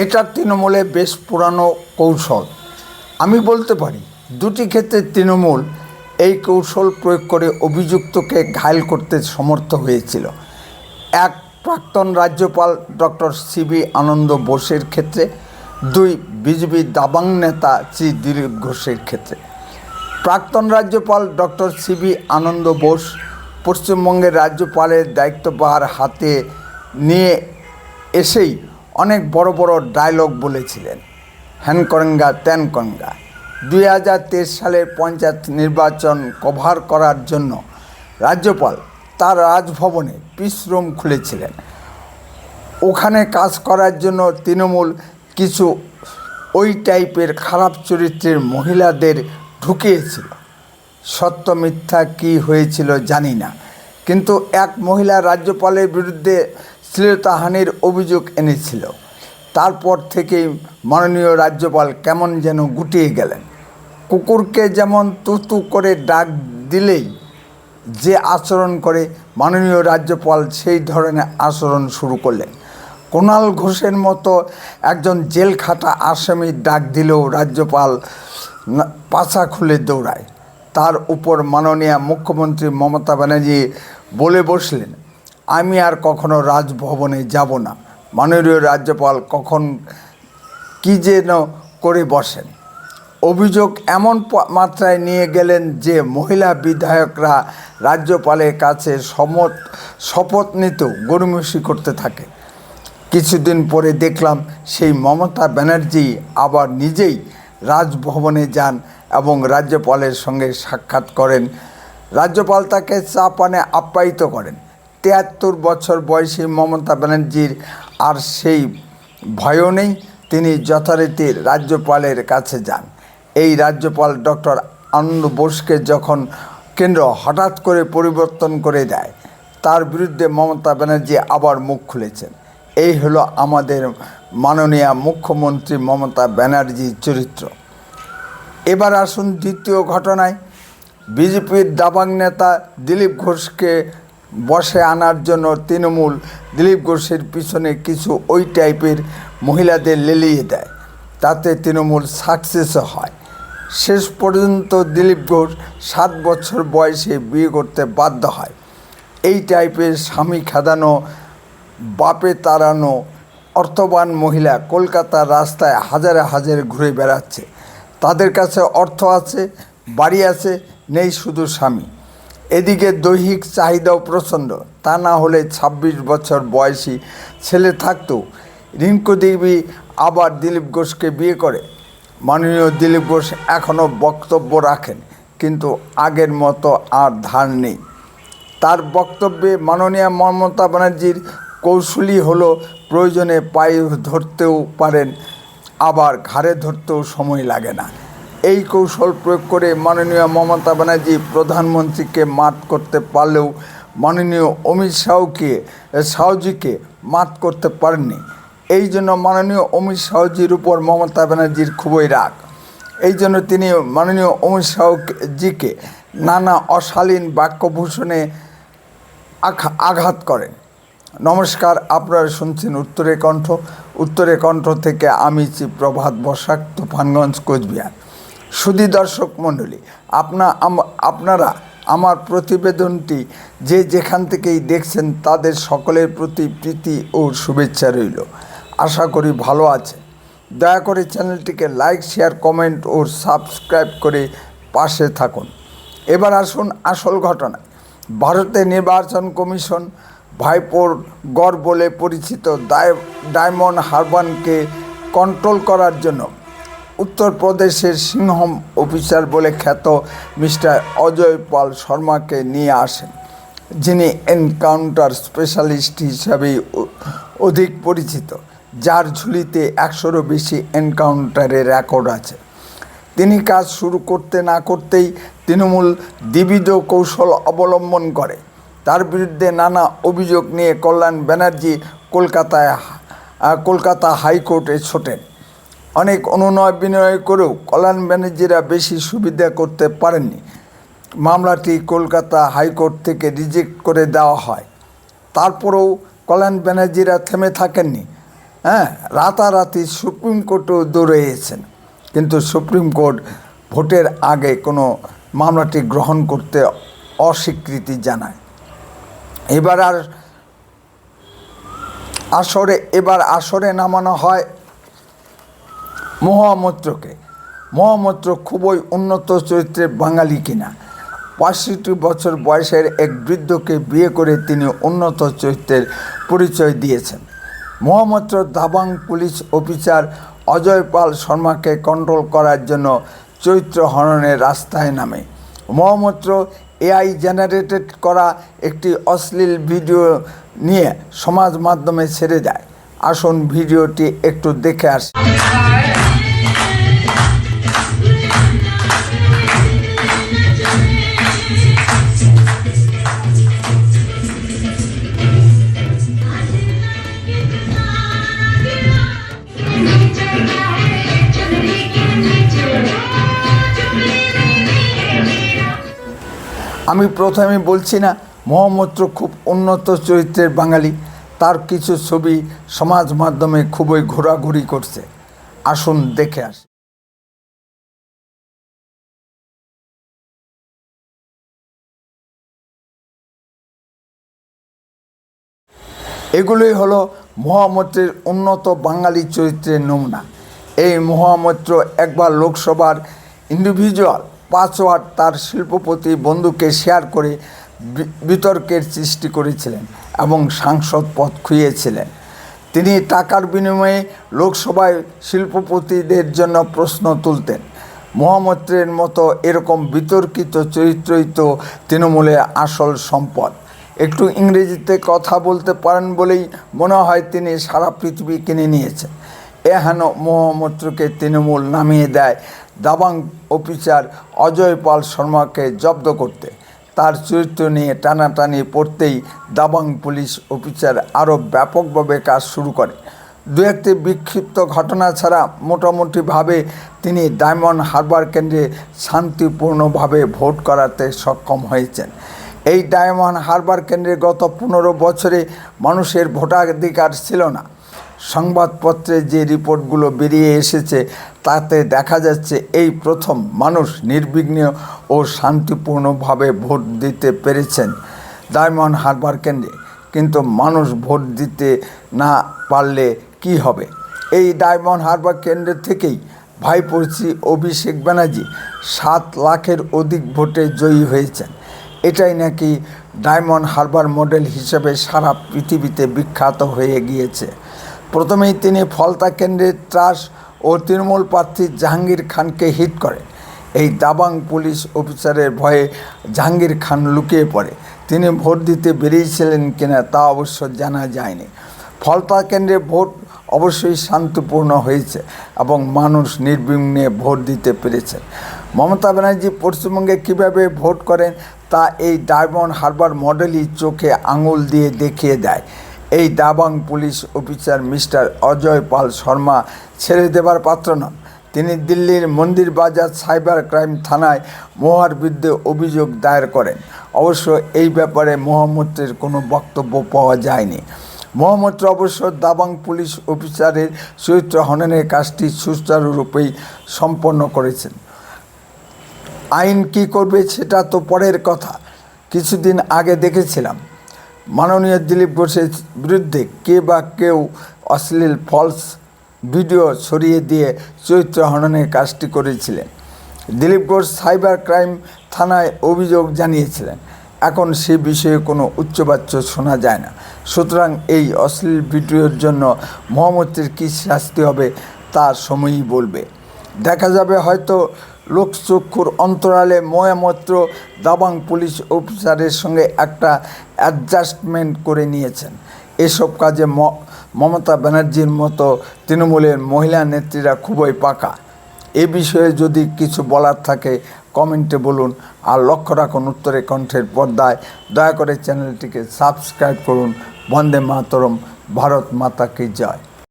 এটা তৃণমূলে বেশ পুরানো কৌশল। আমি বলতে পারি দুটি ক্ষেত্রে তৃণমূল এই কৌশল প্রয়োগ করে অভিযুক্তকে ঘায়েল করতে সমর্থ হয়েছিল। এক, প্রাক্তন রাজ্যপাল ডক্টর সিবি আনন্দ বোসের ক্ষেত্রে। দুই, বিজেপি দাবাং নেতা শ্রী দিলীপ ঘোষের ক্ষেত্রে। প্রাক্তন রাজ্যপাল ডক্টর সিবি আনন্দ বোস পশ্চিমবঙ্গের রাজ্যপালের দায়িত্বভার হাতে নিয়ে এসেই অনেক বড় বড় ডায়লগ বলেছিলেন, হ্যান করেঙ্গা ত্যান করেঙ্গা। 2023 সালের পঞ্চায়েত নির্বাচন কভার করার জন্য রাজ্যপাল তার রাজভবনে পিস রুম খুলেছিলেন। ওখানে কাজ করার জন্য তৃণমূল কিছু ওই টাইপের খারাপ চরিত্রের মহিলাদের ঢুকিয়েছিল। সত্য মিথ্যা কী হয়েছিল জানি না, কিন্তু এক মহিলা রাজ্যপালের বিরুদ্ধে শ্লীলতাহানির অভিযোগ এনেছিল। তারপর থেকেই মাননীয় রাজ্যপাল কেমন যেন গুটিয়ে গেলেন। কুকুরকে যেমন তু করে ডাক দিলেই যে আচরণ করে, মাননীয় রাজ্যপাল সেই ধরনের আচরণ শুরু করলেন। কুণাল ঘোষের মতো একজন জেল খাটা আসামির ডাক দিলেও রাজ্যপাল পাছা খুলে দৌড়ায়। তার উপর মাননীয় মুখ্যমন্ত্রী মমতা ব্যানার্জি বলে বসলেন, আমি আর কখনো রাজভবনে যাব না। মাননীয় রাজ্যপাল কখন কী যেন করে বসেন। অভিযোগ এমন মাত্রায় নিয়ে গেলেন যে মহিলা বিধায়করা রাজ্যপালের কাছে শপথ নিতেও গড়িমসি করতে থাকে। কিছুদিন পরে দেখলাম সেই মমতা ব্যানার্জি আবার নিজেই রাজভবনে যান এবং রাজ্যপালের সঙ্গে সাক্ষাৎ করেন। রাজ্যপাল তাকে চা পানে আপ্যায়িত করেন। 73 বছর বয়সী মমতা ব্যানার্জির আর সেই ভয়ও নেই, তিনি যথারীতি রাজ্যপালের কাছে যান। এই রাজ্যপাল ডক্টর আনন্দ বোসকে যখন কেন্দ্র হঠাৎ করে পরিবর্তন করে দেয়, তার বিরুদ্ধে মমতা ব্যানার্জি আবার মুখ খুলেছেন। এই হলো আমাদের মাননীয় মুখ্যমন্ত্রী মমতা ব্যানার্জির চরিত্র। এবার আসুন দ্বিতীয় ঘটনায়। বিজেপির দাবাং নেতা দিলীপ ঘোষকে বসে আনার জন্য তৃণমূল দিলীপ ঘোষের পিছনে কিছু ওই টাইপের মহিলাদের লেলিয়ে দেয়। তাতে তৃণমূল সাকসেসও হয়। শেষ পর্যন্ত দিলীপ ঘোষ 7 বছর বয়সে বিয়ে করতে বাধ্য হয়। এই টাইপের স্বামী খেদানো, বাপে তাড়ানো অর্থবান মহিলা কলকাতার রাস্তায় হাজারে হাজারে ঘুরে বেড়াচ্ছে। তাদের কাছে অর্থ আছে, বাড়ি আছে, নেই শুধু স্বামী। এদিকে দৈহিক চাহিদাও প্রচণ্ড। তা না হলে 26 বছর বয়সী ছেলে থাকতো। রিঙ্কু দেবী আবার দিলীপ ঘোষকে বিয়ে করে। মাননীয় দিলীপ ঘোষ এখনও বক্তব্য রাখেন, কিন্তু আগের মতো আর ধার নেই। তার বক্তব্যে মাননীয় মমতা ব্যানার্জির কৌশলী হলো প্রয়োজনে পায়ে ধরতেও পারেন, আবার ঘাড়ে ধরতেও সময় লাগে না। এই কৌশল প্রয়োগ করে মাননীয় মমতা ব্যানার্জি প্রধানমন্ত্রীকে মাত করতে পারলেও মাননীয় অমিত শাহজিকে মাত করতে পারেননি। এই জন্য মাননীয় অমিত শাহজির উপর মমতা ব্যানার্জির খুবই রাগ। এই জন্য তিনি মাননীয় অমিত শাহজিকে নানা অশালীন বাক্যভূষণে আঘাত করেন। নমস্কার, আপনারা শুনছেন উত্তরে কণ্ঠ। উত্তরে কণ্ঠ থেকে আমি প্রভাত বসাক, তুফানগঞ্জ, কোচবিহার। সুধী দর্শক মণ্ডলী, আপনারা আমার প্রতিবেদনটি যে যেখান থেকেই দেখছেন তাদের সকলের প্রতি প্রীতি ও শুভেচ্ছা রইল। আশা করি ভালো আছে। দয়া করে চ্যানেলটিকে লাইক, শেয়ার, কমেন্ট ও সাবস্ক্রাইব করে পাশে থাকুন। এবার আসুন আসল ঘটনা। ভারতের নির্বাচন কমিশন ভাইপোর গড় বলে পরিচিত ডায়মন্ড হারবারকে কন্ট্রোল করার জন্য উত্তরপ্রদেশের সিংহম অফিসার বলে খ্যাত মিস্টার অজয় পাল শর্মাকে নিয়ে আসেন, যিনি এনকাউন্টার স্পেশালিস্ট হিসাবেই অধিক পরিচিত, যার ঝুলিতে 100-এরও বেশি এনকাউন্টারের রেকর্ড আছে। তিনি কাজ শুরু করতে না করতেই তৃণমূল দ্বিবিধ কৌশল অবলম্বন করে। তার বিরুদ্ধে নানা অভিযোগ নিয়ে কল্যাণ ব্যানার্জি কলকাতা হাইকোর্টে ছোটেন। অনেক অনুনয় বিনয় করেও কল্যাণ ব্যানার্জিরা বেশি সুবিধা করতে পারেননি। মামলাটি কলকাতা হাইকোর্ট থেকে রিজেক্ট করে দেওয়া হয়। তারপরেও কল্যাণ ব্যানার্জিরা থেমে থাকেননি। রাতারাতি সুপ্রিম কোর্টেও দৌড়িয়েছেন, কিন্তু সুপ্রিম কোর্ট ভোটের আগে কোনো মামলাটি গ্রহণ করতে অস্বীকৃতি জানায়। এবার আসরে নামানো হয় মহামৈত্রকে। মহামৈত্র খুবই উন্নত চরিত্রের বাঙালি কিনা। 65 বছর বয়সের এক বৃদ্ধকে বিয়ে করে তিনি উন্নত চরিত্রের পরিচয় দিয়েছেন। মহামৈত্র দাবাং পুলিশ অফিসার অজয় পাল শর্মাকে কন্ট্রোল করার জন্য চরিত্র হননের রাস্তায় নামে। মহামৈত্র এআই জেনারেটেড করা একটি অশ্লীল ভিডিও নিয়ে সমাজ মাধ্যমে ছেড়ে দেয়। আসুন ভিডিওটি একটু দেখে আসি। আমি প্রথমে বলছি না, মহামৈত্র খুব উন্নত চরিত্রের বাঙালি। তার কিছু ছবি সমাজ মাধ্যমে খুবই ঘোরাঘুরি করছে। আসুন দেখে আসি। এগুলোই হলো মহামৈত্রের উন্নত বাঙালি চরিত্রের নমুনা। এই মহামৈত্র একবার লোকসভার ইন্ডিভিজুয়াল 5 ওয়াট তার শিল্পপতি বন্ধুকে শেয়ার করে বিতর্কের সৃষ্টি করেছিলেন এবং সাংসদ পদ খুইয়েছিলেন। তিনি টাকার বিনিময়ে লোকসভায় শিল্পপতিদের জন্য প্রশ্ন তুলতেন। মহামৈত্রের মতো এরকম বিতর্কিত চরিত্রই তো তৃণমূলের আসল সম্পদ। একটু ইংরেজিতে কথা বলতে পারেন বলেই মনে হয় তিনি সারা পৃথিবী কিনে নিয়েছেন। এহেন মহামৈত্রকে তৃণমূল নামিয়ে দেয় দাবাং অফিসার অজয় পাল শর্মাকে জব্দ করতে। তার চরিত্র নিয়ে টানাটানি পড়তেই দাবাং পুলিশ অফিসার আরও ব্যাপকভাবে কাজ শুরু করে। দু একটি বিক্ষিপ্ত ঘটনা ছাড়া মোটামুটিভাবে তিনি ডায়মন্ড হারবার কেন্দ্রে শান্তিপূর্ণভাবে ভোট করাতে সক্ষম হয়েছেন। এই ডায়মন্ড হারবার কেন্দ্রে গত 15 বছরে মানুষের ভোটাধিকার ছিল না। সংবাদপত্রে যে রিপোর্টগুলো বেরিয়ে এসেছে তাতে দেখা যাচ্ছে এই প্রথম মানুষ নির্বিঘ্ন ও শান্তিপূর্ণভাবে ভোট দিতে পেরেছেন ডায়মন্ড হারবার কেন্দ্রে। কিন্তু মানুষ ভোট দিতে না পারলে কি হবে? এই ডায়মন্ড হারবার কেন্দ্র থেকেই ভাইপোছি অভিষেক ব্যানার্জি 7 লাখের অধিক ভোটে জয়ী হয়েছেন। এটাই নাকি ডায়মন্ড হারবার মডেল হিসেবে সারা পৃথিবীতে বিখ্যাত হয়ে গিয়েছে। প্রথমেই তিনি ফলতা কেন্দ্রের ত্রাস ও তৃণমূল প্রার্থী জাহাঙ্গীর খানকে হিট করেন। এই দাবাং পুলিশ অফিসারের ভয়ে জাহাঙ্গীর খান লুকিয়ে পড়ে। তিনি ভোট দিতে বেরিয়েছিলেন কিনা তা অবশ্য জানা যায়নি। ফলতা কেন্দ্রে ভোট অবশ্যই শান্তিপূর্ণ হয়েছে এবং মানুষ নির্বিঘ্নে ভোট দিতে পেরেছে। মমতা ব্যানার্জি পশ্চিমবঙ্গে কীভাবে ভোট করেন তা এই ডায়মন্ড হারবার মডেলই চোখে আঙুল দিয়ে দেখিয়ে দেয়। এই Dabangg police officer mister Ajay Pal Sharma ছেড়ে দেবার পাত্র নন। তিনি দিল্লির মন্দির বাজার সাইবার ক্রাইম থানায় মহার বিরুদ্ধে অভিযোগ দায়ের করেন। অবশ্য এই ব্যাপারে মহামৈত্রের কোনো বক্তব্য পাওয়া যায়নি। মহামৈত্র অবশ্য দাবাং পুলিশ অফিসারের চরিত্র হননের কাজটি সুচারুরূপেই সম্পন্ন করেছেন। আইন কী করবে সেটা তো পরের কথা। কিছুদিন আগে দেখেছিলাম মাননীয় দিলীপ ঘোষের বিরুদ্ধে কেউ অশ্লীল ফলস ভিডিও ছড়িয়ে দিয়ে চরিত্র হননের কাজটি করেছিলেন। দিলীপ ঘোষ সাইবার ক্রাইম থানায় অভিযোগ জানিয়েছিলেন। এখন সে বিষয়ে কোনো উচ্চবাচ্য শোনা যায় না। সুতরাং এই অশ্লীল ভিডিওর জন্য মহামৈত্রের কী শাস্তি হবে তা সময়ই বলবে। দেখা যাবে হয়তো লোকচক্ষুর অন্তরালে মহামৈত্র দাবাং পুলিশ অফিসারের সঙ্গে একটা অ্যাডজাস্টমেন্ট করে নিয়েছেন। এসব কাজে মমতা ব্যানার্জির মতো তৃণমূলের মহিলা নেত্রীরা খুবই পাকা। এ বিষয়ে যদি কিছু বলার থাকে কমেন্টে বলুন। আর লক্ষ্য রাখুন উত্তরের কণ্ঠের পর্দায়। দয়া করে চ্যানেলটিকে সাবস্ক্রাইব করুন। বন্দে মাতরম। ভারত মাতা কি জয়।